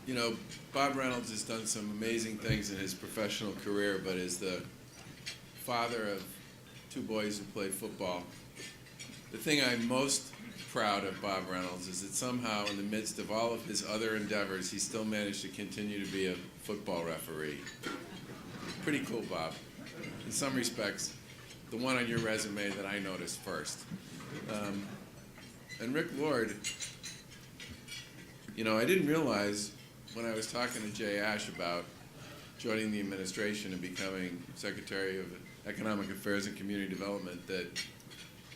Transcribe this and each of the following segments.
You know, Bob Reynolds has done some amazing things in his professional career, but as the father of two boys who played football, the thing I'm most proud of Bob Reynolds is that somehow in the midst of all of his other endeavors, he still managed to continue to be a football referee. Pretty cool, Bob. In some respects, the one on your resume that I noticed first. And Rick Lord, you know, I didn't realize when I was talking to Jay Ash about joining the administration and becoming Secretary of Economic Affairs and Community Development that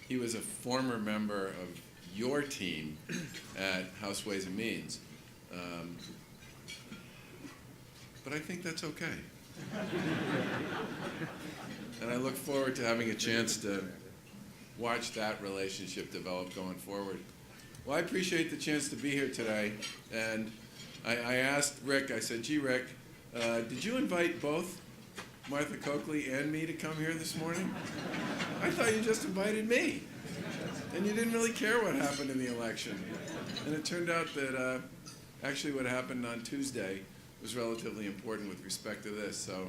he was a former member of your team at House Ways and Means. But I think that's okay. And I look forward to having a chance to watch that relationship develop going forward. Well, I appreciate the chance to be here today. And I asked Rick, I said, gee, Rick, did you invite both Martha Coakley and me to come here this morning? I thought you just invited me. And you didn't really care what happened in the election. And it turned out that actually what happened on Tuesday was relatively important with respect to this. So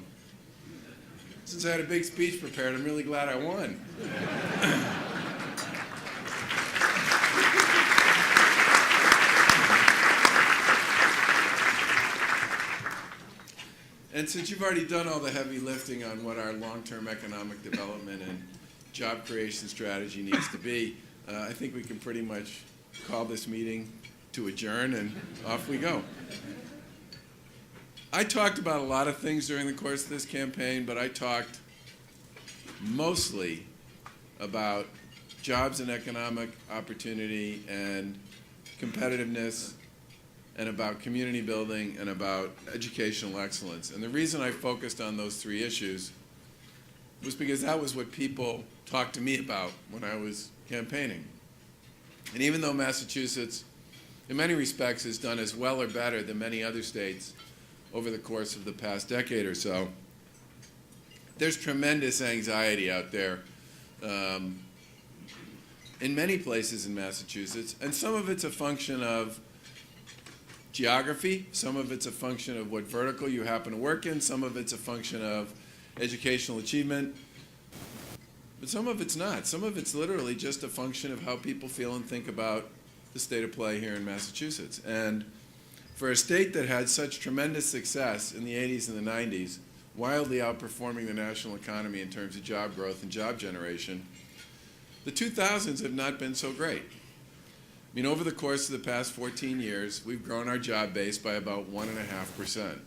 since I had a big speech prepared, I'm really glad I won. And since you've already done all the heavy lifting on what our long-term economic development and job creation strategy needs to be, I think we can pretty much call this meeting to adjourn, and off we go. I talked about a lot of things during the course of this campaign, but I talked mostly about jobs and economic opportunity and competitiveness, and about community building, and about educational excellence. And the reason I focused on those three issues was because that was what people talked to me about when I was campaigning. And even though Massachusetts, in many respects, has done as well or better than many other states over the course of the past decade or so, there's tremendous anxiety out there in many places in Massachusetts, and some of it's a function of geography, some of it's a function of what vertical you happen to work in, some of it's a function of educational achievement, but some of it's not. Some of it's literally just a function of how people feel and think about the state of play here in Massachusetts. And for a state that had such tremendous success in the 80s and the 90s, wildly outperforming the national economy in terms of job growth and job generation, the 2000s have not been so great. I mean, over the course of the past 14 years, we've grown our job base by about 1.5%.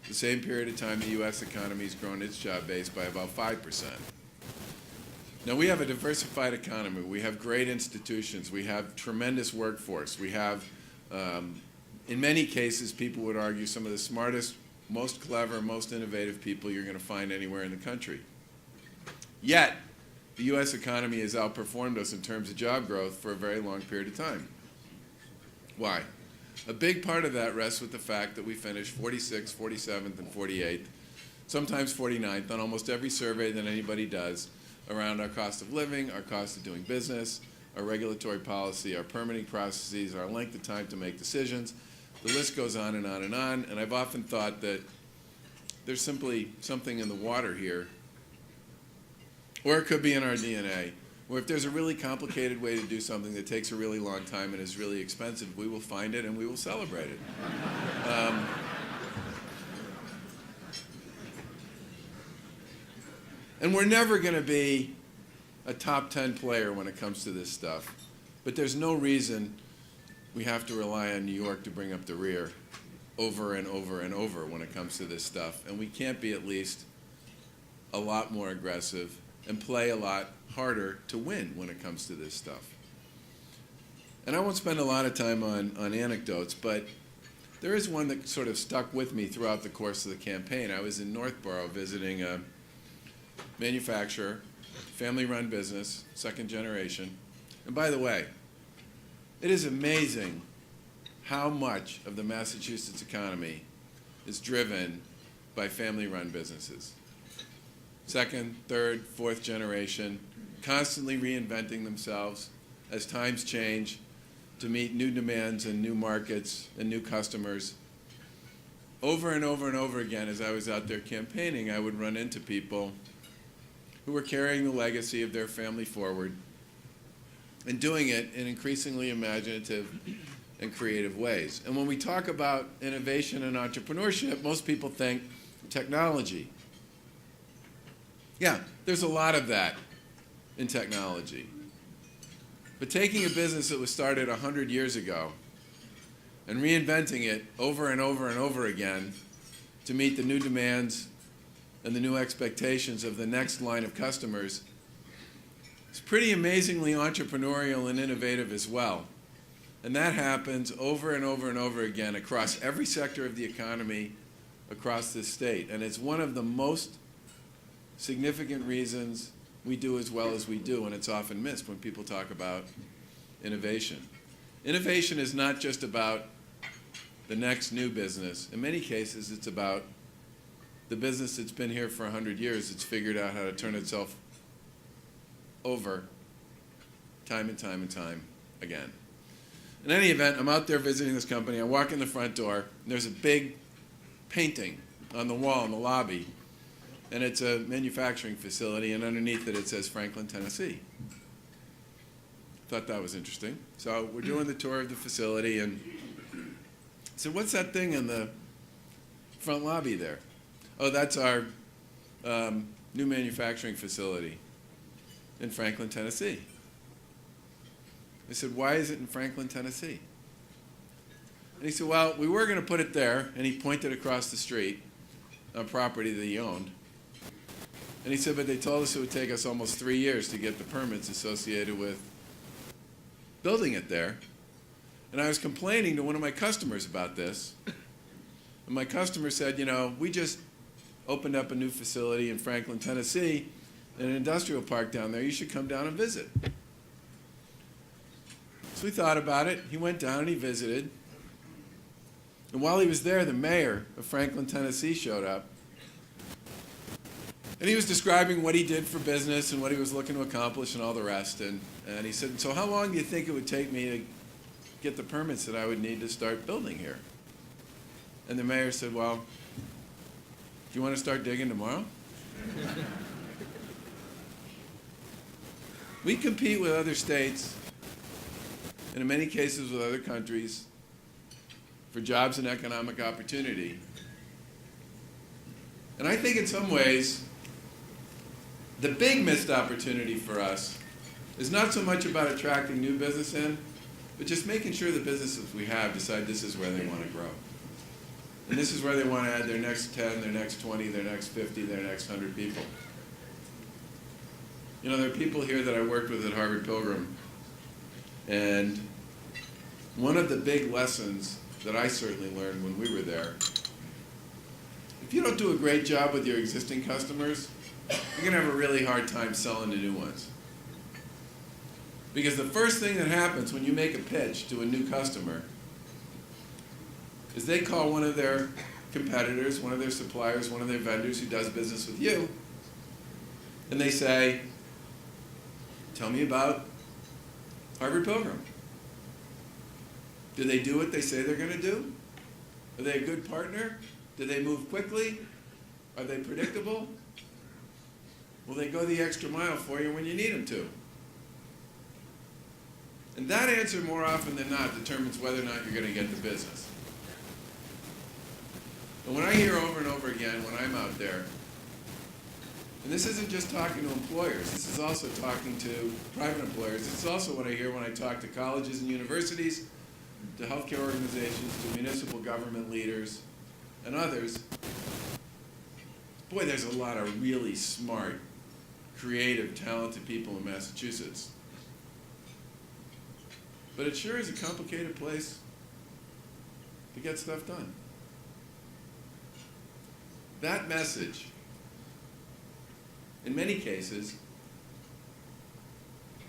The same period of time, the U.S. economy has grown its job base by about 5%. Now, we have a diversified economy. We have great institutions. We have tremendous workforce. We have, in many cases, people would argue some of the smartest, most clever, most innovative people you're going to find anywhere in the country. Yet, the U.S. economy has outperformed us in terms of job growth for a very long period of time. Why? A big part of that rests with the fact that we finished 46th, 47th, and 48th, sometimes 49th on almost every survey that anybody does around our cost of living, our cost of doing business, our regulatory policy, our permitting processes, our length of time to make decisions. The list goes on and on and on, and I've often thought that there's simply something in the water here, or it could be in our DNA, where if there's a really complicated way to do something that takes a really long time and is really expensive, we will find it and we will celebrate it. And we're never going to be a top 10 player when it comes to this stuff. But there's no reason we have to rely on New York to bring up the rear over and over and over when it comes to this stuff. And we can't be at least a lot more aggressive and play a lot harder to win when it comes to this stuff. And I won't spend a lot of time on anecdotes, but there is one that sort of stuck with me throughout the course of the campaign. I was in Northborough visiting a manufacturer, family-run business, second generation. And by the way, it is amazing how much of the Massachusetts economy is driven by family-run businesses. Second, third, fourth generation, constantly reinventing themselves as times change to meet new demands and new markets and new customers. over and over and over again, as I was out there campaigning, I would run into people who were carrying the legacy of their family forward and doing it in increasingly imaginative and creative ways. And when we talk about innovation and entrepreneurship, most people think technology. Yeah, there's a lot of that in technology. But taking a business that was started 100 years ago and reinventing it over and over and over again to meet the new demands and the new expectations of the next line of customers is pretty amazingly entrepreneurial and innovative as well. And that happens over and over and over again across every sector of the economy across this state. And it's one of the most significant reasons we do as well as we do, and it's often missed when people talk about innovation. Innovation is not just about the next new business. In many cases, it's about the business that's been here for 100 years. It's figured out how to turn itself over time and time and time again. In any event, I'm out there visiting this company. I walk in the front door, and there's a big painting on the wall in the lobby, and it's a manufacturing facility, and underneath it, it says Franklin, Tennessee. Thought that was interesting. So we're doing the tour of the facility, and I said, what's that thing in the front lobby there? Oh, that's our new manufacturing facility in Franklin, Tennessee. I said, why is it in Franklin, Tennessee? And he said, well, we were going to put it there, and he pointed across the street on property that he owned. And he said, but they told us it would take us almost 3 years to get the permits associated with building it there. And I was complaining to one of my customers about this. And my customer said, you know, we just opened up a new facility in Franklin, Tennessee, in an industrial park down there. You should come down and visit. So we thought about it. He went down and he visited. And while he was there, the mayor of Franklin, Tennessee showed up. And he was describing what he did for business and what he was looking to accomplish and all the rest. And he said, so how long do you think it would take me to get the permits that I would need to start building here? And the mayor said, well, do you want to start digging tomorrow? We compete with other states, and in many cases with other countries, for jobs and economic opportunity. And I think in some ways, the big missed opportunity for us is not so much about attracting new business in, but just making sure the businesses we have decide this is where they want to grow. And this is where they want to add their next 10, their next 20, their next 50, their next 100 people. You know, there are people here that I worked with at Harvard Pilgrim, and one of the big lessons that I certainly learned when we were there, if you don't do a great job with your existing customers, you're going to have a really hard time selling to new ones. Because the first thing that happens when you make a pitch to a new customer is they call one of their competitors, one of their suppliers, one of their vendors who does business with you, and they say, tell me about Harvard Pilgrim. Do they do what they say they're going to do? Are they a good partner? Do they move quickly? Are they predictable? Will they go the extra mile for you when you need them to? And that answer, more often than not, determines whether or not you're going to get the business. And when I hear over and over again, when I'm out there, and this isn't just talking to employers, this is also talking to private employers. This is also what I hear when I talk to colleges and universities, to healthcare organizations, to municipal government leaders, and others. Boy, there's a lot of really smart, creative, talented people in Massachusetts. But it sure is a complicated place to get stuff done. That message, in many cases,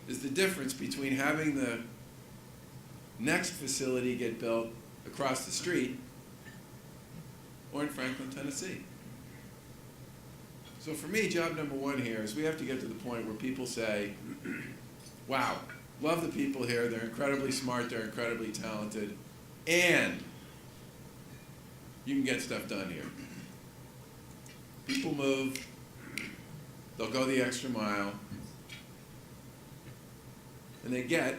is the difference between having the next facility get built across the street or in Franklin, Tennessee. So for me, job number one here is we have to get to the point where people say, wow, love the people here, they're incredibly smart, they're incredibly talented, and you can get stuff done here. People move, they'll go the extra mile, and they get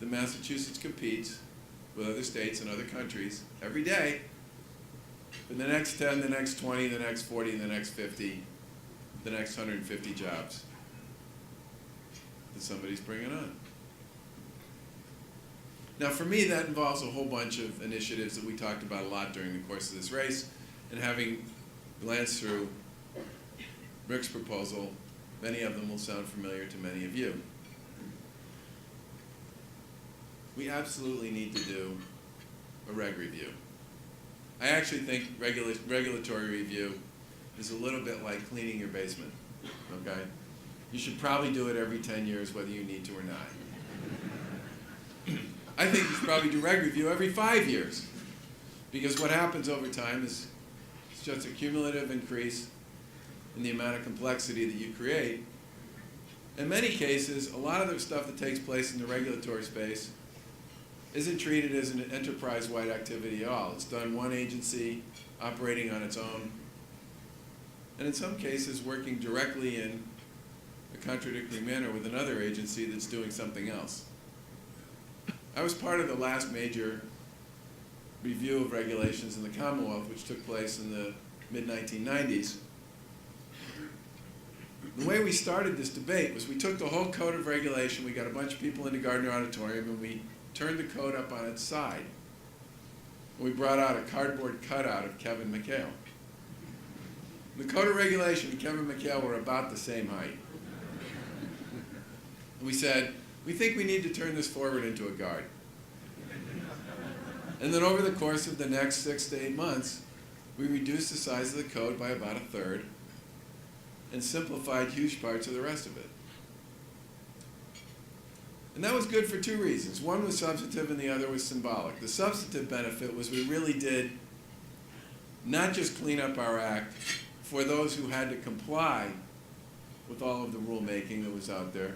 that Massachusetts competes with other states and other countries every day for the next 10, the next 20, the next 40, the next 50, the next 150 jobs that somebody's bringing on. Now, for me, that involves a whole bunch of initiatives that we talked about a lot during the course of this race, and having glanced through Rick's proposal, many of them will sound familiar to many of you. We absolutely need to do a reg review. I actually think regulatory review is a little bit like cleaning your basement, okay? You should probably do it every 10 years, whether you need to or not. I think you should probably do reg review every 5 years, because what happens over time is it's just a cumulative increase in the amount of complexity that you create. In many cases, a lot of the stuff that takes place in the regulatory space isn't treated as an enterprise-wide activity at all. It's done one agency operating on its own, and in some cases working directly in a contradictory manner with another agency that's doing something else. I was part of the last major review of regulations in the Commonwealth, which took place in the mid-1990s. The way we started this debate was we took the whole code of regulation, we got a bunch of people in the Gardner Auditorium, and we turned the code up on its side. And we brought out a cardboard cutout of Kevin McHale. The code of regulation and Kevin McHale were about the same height. And we said, we think we need to turn this forward into a guard. And then over the course of the next 6 to 8 months, we reduced the size of the code by about a third and simplified huge parts of the rest of it. And that was good for two reasons. One was substantive and the other was symbolic. The substantive benefit was we really did not just clean up our act for those who had to comply with all of the rulemaking that was out there,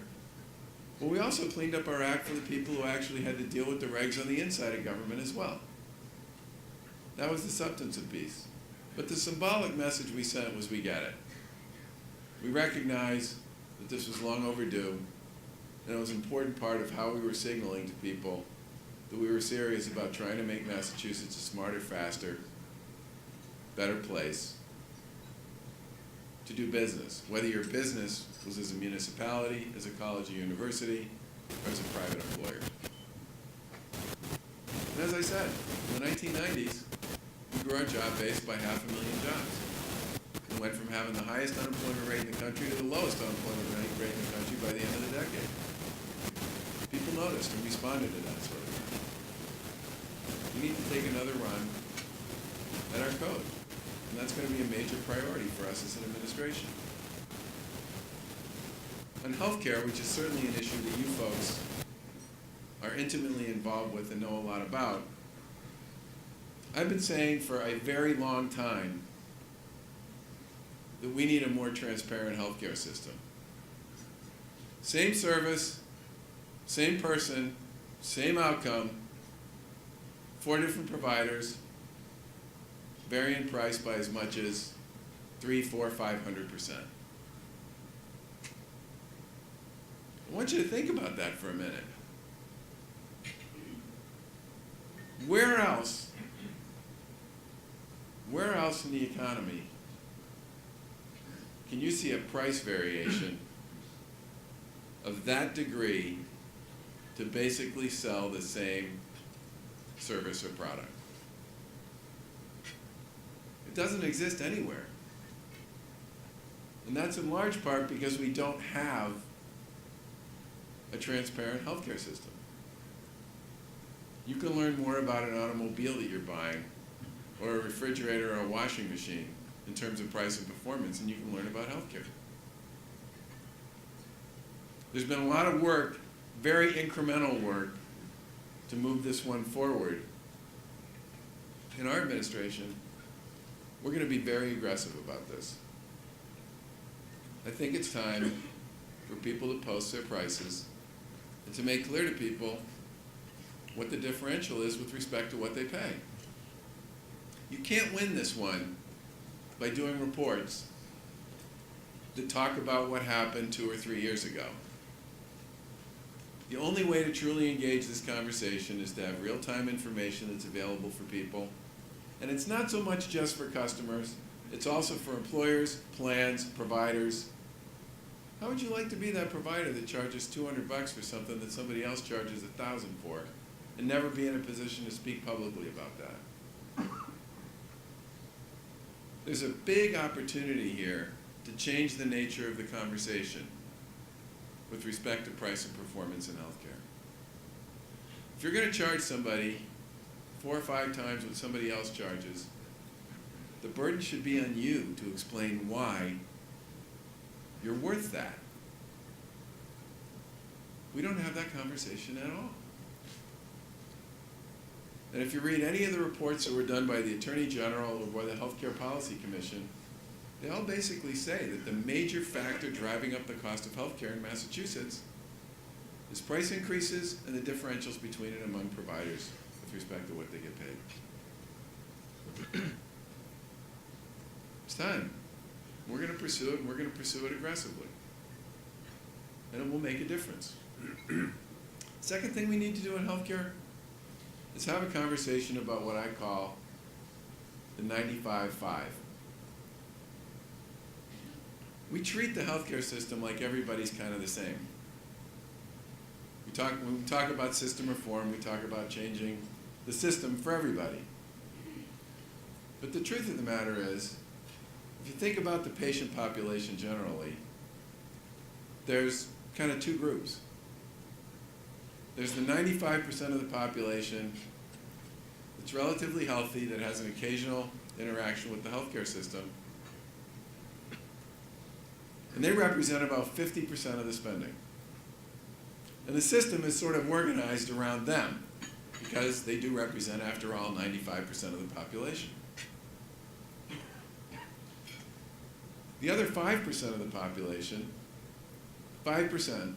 but we also cleaned up our act for the people who actually had to deal with the regs on the inside of government as well. That was the substantive piece. But the symbolic message we sent was we get it. We recognize that this was long overdue, and it was an important part of how we were signaling to people that we were serious about trying to make Massachusetts a smarter, faster, better place to do business, whether your business was as a municipality, as a college or university, or as a private employer. And as I said, in the 1990s, we grew our job base by 500,000 jobs. We went from having the highest unemployment rate in the country to the lowest unemployment rate in the country by the end of the decade. People noticed and responded to that sort of thing. We need to take another run at our code. And that's going to be a major priority for us as an administration. On healthcare, which is certainly an issue that you folks are intimately involved with and know a lot about, I've been saying for a very long time that we need a more transparent healthcare system. Same service, same person, same outcome, 4 different providers, varying price by as much as 300%, 400%, 500%. I want you to think about that for a minute. Where else in the economy can you see a price variation of that degree to basically sell the same service or product? It doesn't exist anywhere. And that's in large part because we don't have a transparent healthcare system. You can learn more about an automobile that you're buying, or a refrigerator or a washing machine in terms of price and performance, than you can learn about healthcare. There's been a lot of work, very incremental work, to move this one forward. In our administration, we're going to be very aggressive about this. I think it's time for people to post their prices and to make clear to people what the differential is with respect to what they pay. You can't win this one by doing reports that talk about what happened 2 or 3 years ago. The only way to truly engage this conversation is to have real-time information that's available for people. And it's not so much just for customers, it's also for employers, plans, providers. How would you like to be that provider that charges $200 for something that somebody else charges $1,000 for, and never be in a position to speak publicly about that? There's a big opportunity here to change the nature of the conversation with respect to price and performance in healthcare. If you're going to charge somebody 4 or 5 times what somebody else charges, the burden should be on you to explain why you're worth that. We don't have that conversation at all. And if you read any of the reports that were done by the Attorney General or by the Healthcare Policy Commission, they all basically say that the major factor driving up the cost of healthcare in Massachusetts is price increases and the differentials between and among providers with respect to what they get paid. It's time. We're going to pursue it, and we're going to pursue it aggressively. And it will make a difference. Second thing we need to do in healthcare is have a conversation about what I call the 95-5. We treat the healthcare system like everybody's kind of the same. When we talk about system reform, we talk about changing the system for everybody. But the truth of the matter is, if you think about the patient population generally, there's kind of 2 groups. There's the 95% of the population that's relatively healthy, that has an occasional interaction with the healthcare system. And they represent about 50% of the spending. And the system is sort of organized around them because they do represent, after all, 95% of the population. The other 5% of the population, 5%,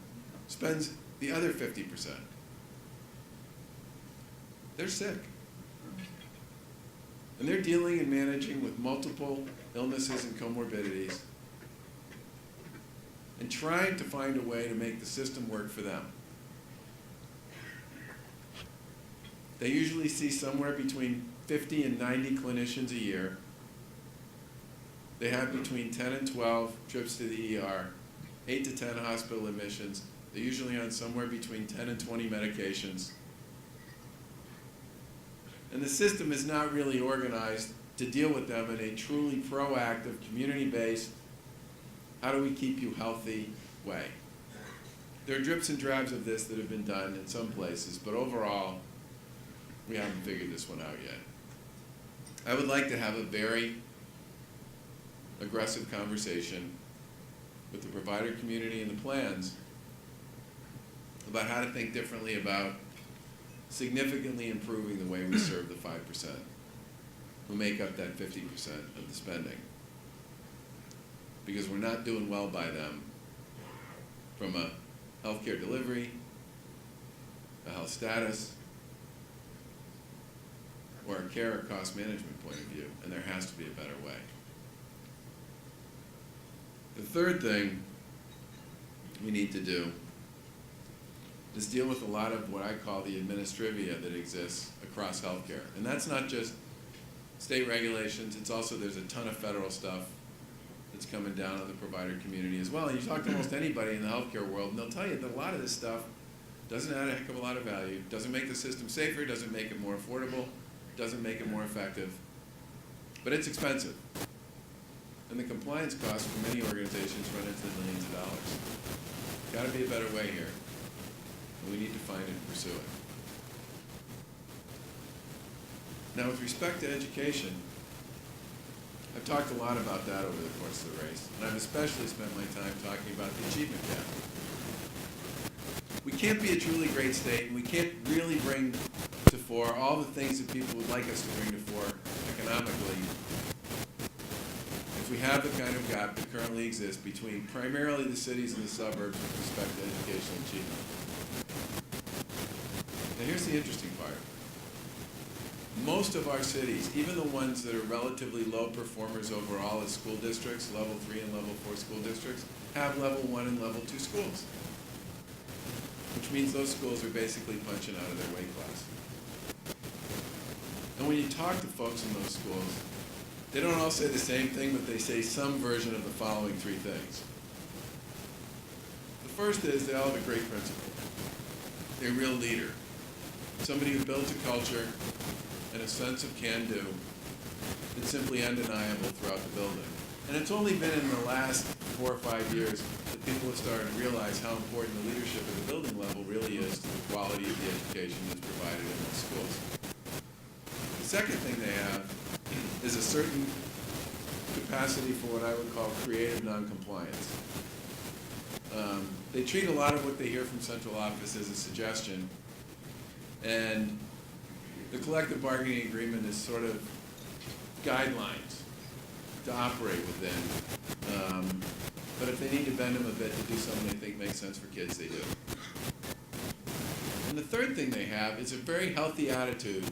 spends the other 50%. They're sick. And they're dealing and managing with multiple illnesses and comorbidities and trying to find a way to make the system work for them. They usually see somewhere between 50 and 90 clinicians a year. They have between 10 and 12 trips to the ER, 8 to 10 hospital admissions. They're usually on somewhere between 10 and 20 medications. And the system is not really organized to deal with them in a truly proactive, community-based, how do we keep you healthy way. There are drips and drabs of this that have been done in some places, but overall, we haven't figured this one out yet. I would like to have a very aggressive conversation with the provider community and the plans about how to think differently about significantly improving the way we serve the 5% who make up that 50% of the spending. Because we're not doing well by them from a healthcare delivery, a health status, or a care or cost management point of view, and there has to be a better way. The third thing we need to do is deal with a lot of what I call the administrivia that exists across healthcare. And that's not just state regulations, it's also, there's a ton of federal stuff that's coming down on the provider community as well. And you talk to almost anybody in the healthcare world, and they'll tell you that a lot of this stuff doesn't add a heck of a lot of value, doesn't make the system safer, doesn't make it more affordable, doesn't make it more effective, but it's expensive. And the compliance costs for many organizations run into the millions of dollars. Got to be a better way here, and we need to find it and pursue it. Now, with respect to education, I've talked a lot about that over the course of the race, and I've especially spent my time talking about the achievement gap. We can't be a truly great state, and we can't really bring to fore all the things that people would like us to bring to fore economically if we have the kind of gap that currently exists between primarily the cities and the suburbs with respect to educational achievement. Now here's the interesting part. most of our cities, even the ones that are relatively low performers overall as school districts, level 3 and level 4 school districts, have level 1 and level 2 schools. Which means those schools are basically punching out of their weight class. And when you talk to folks in those schools, they don't all say the same thing, but they say some version of the following three things. The first is they all have a great principal. They're a real leader. Somebody who builds a culture and a sense of can-do that's simply undeniable throughout the building. And it's only been in the last 4 or 5 years that people have started to realize how important the leadership at the building level really is to the quality of the education that's provided in those schools. The second thing they have is a certain capacity for what I would call creative noncompliance. They treat a lot of what they hear from central office as a suggestion, and the collective bargaining agreement is sort of guidelines to operate within. But if they need to bend them a bit to do something they think makes sense for kids, they do. And the third thing they have is a very healthy attitude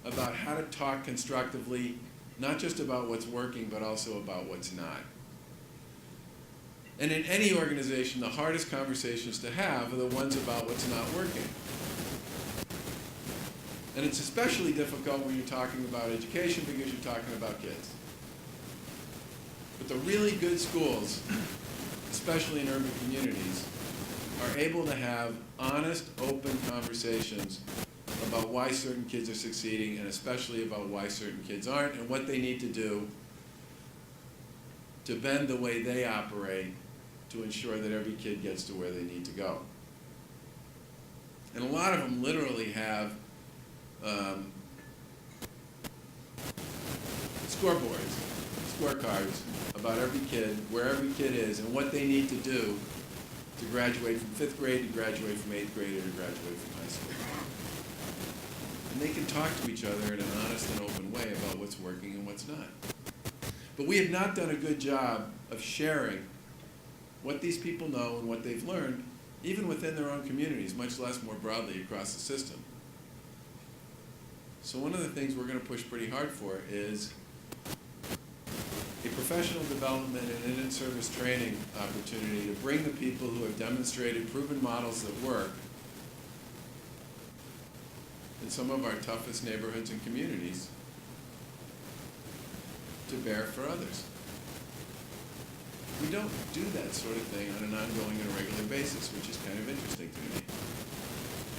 about how to talk constructively, not just about what's working, but also about what's not. And in any organization, the hardest conversations to have are the ones about what's not working. And it's especially difficult when you're talking about education because you're talking about kids. But the really good schools, especially in urban communities, are able to have honest, open conversations about why certain kids are succeeding and especially about why certain kids aren't and what they need to do to bend the way they operate to ensure that every kid gets to where they need to go. And a lot of them literally have scorecards about every kid, where every kid is, and what they need to do to graduate from 5th grade, to graduate from 8th grade, or to graduate from high school. And they can talk to each other in an honest and open way about what's working and what's not. But we have not done a good job of sharing what these people know and what they've learned, even within their own communities, much less more broadly across the system. So one of the things we're going to push pretty hard for is a professional development and in-service training opportunity to bring the people who have demonstrated proven models that work in some of our toughest neighborhoods and communities to bear for others. We don't do that sort of thing on an ongoing and regular basis, which is kind of interesting to me.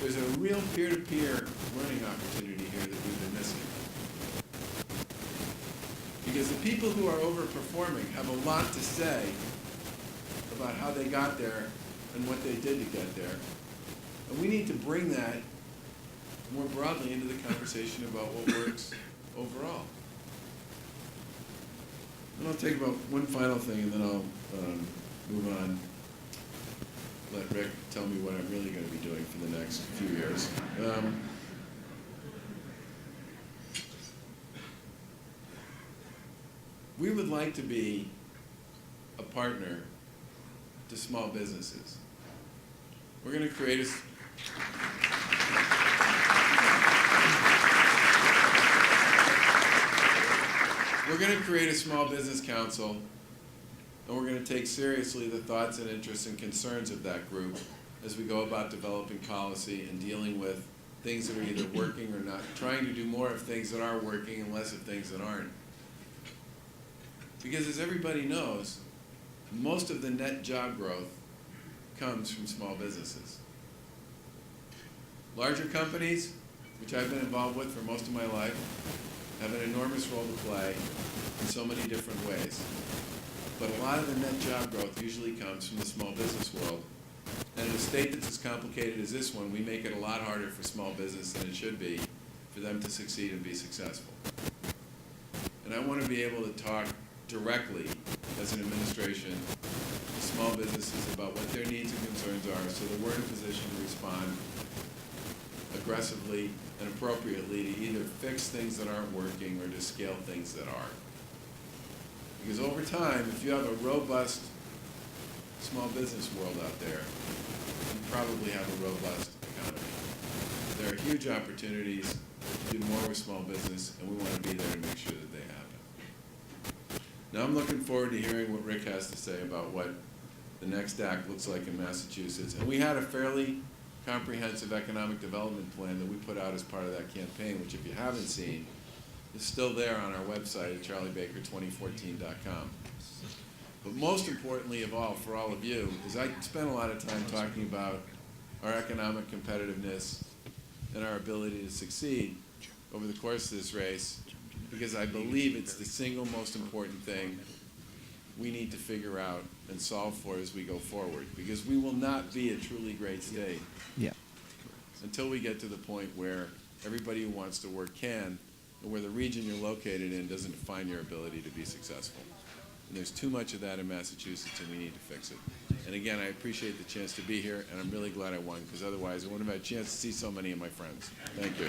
There's a real peer-to-peer learning opportunity here that we've been missing. Because the people who are overperforming have a lot to say about how they got there and what they did to get there. And we need to bring that more broadly into the conversation about what works overall. And I'll take about one final thing and then I'll move on. Let Rick tell me what I'm really going to be doing for the next few years. We would like to be a partner to small businesses. We're going to create a small business council, and we're going to take seriously the thoughts and interests and concerns of that group as we go about developing policy and dealing with things that are either working or not, trying to do more of things that are working and less of things that aren't. Because as everybody knows, most of the net job growth comes from small businesses. Larger companies, which I've been involved with for most of my life, have an enormous role to play in so many different ways. But a lot of the net job growth usually comes from the small business world. And in a state that's as complicated as this one, we make it a lot harder for small business than it should be for them to succeed and be successful. And I want to be able to talk directly as an administration to small businesses about what their needs and concerns are so that we're in a position to respond aggressively and appropriately to either fix things that aren't working or to scale things that are. Because over time, if you have a robust small business world out there, you probably have a robust economy. there are huge opportunities to do more with small business, and we want to be there to make sure that they happen. Now I'm looking forward to hearing what Rick has to say about what the next act looks like in Massachusetts. And we had a fairly comprehensive economic development plan that we put out as part of that campaign, which if you haven't seen, is still there on our website at CharlieBaker2014.com. But most importantly of all, for all of you, is I spent a lot of time talking about our economic competitiveness and our ability to succeed over the course of this race, because I believe it's the single most important thing we need to figure out and solve for as we go forward, because we will not be a truly great state until we get to the point where everybody who wants to work can, and where the region you're located in doesn't define your ability to be successful. And there's too much of that in Massachusetts, and we need to fix it. And again, I appreciate the chance to be here, and I'm really glad I won, because otherwise I wouldn't have had a chance to see so many of my friends. Thank you.